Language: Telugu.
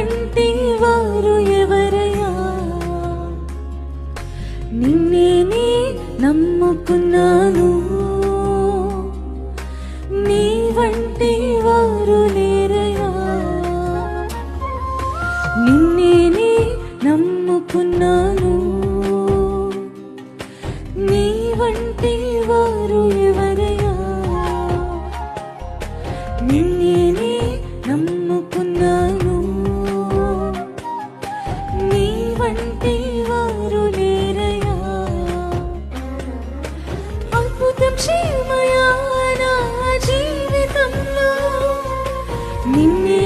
వంటి వారు ఎవరయ్యా? నిన్నే నమ్ముకున్నాను, నీ వంటి వారు లేరయ్యా. నిన్నే నమ్ముకున్నాను, నీ వంటి వారు ఎవరయ్యా? నిన్నే నమ్ముకున్నాను, నీ వంటి వారు లేరయ్యా. అద్భుతం క్షేమయా నా జీవితంలో, నిన్నే